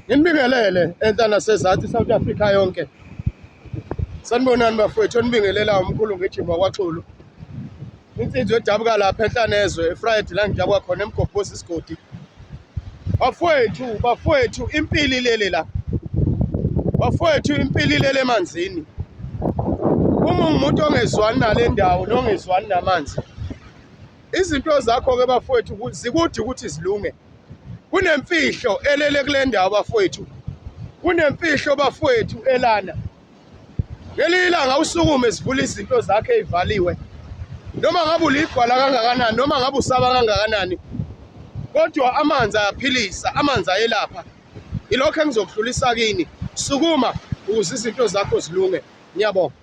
Nginibingelele enhla nasezathi South Africa yonke. Sanibonani bafowethu, nibingelela umkhulu ngejima kwaXulu. Insizwe edabuka lapha enhlanezwe eFriday la ngidabuka khona eMgobhozi isigodi. Bafowethu impilo ilele la. Bafowethu impilo ilele emanzini. Uma ungumuntu ongezwani nale ndawo nongezwani namanzi, izinto zakho ke bafowethu zikude ukuthi zilunge. Kunemfihlo elele kule ndawo bafowethu. Kunemfihlo bafowethu elana. Ngelinye ilanga usukume sivula izinto zakhe ezivaliwe. Noma ngabe uligwala kangakanani, noma ngabe usaba kangakanani, kodwa amanzi ayaphilisa, amanzi ayelapha. Ilokho engizokudlulisa kini. Sukuma ukuze izinto zakho zilunge. Ngiyabonga.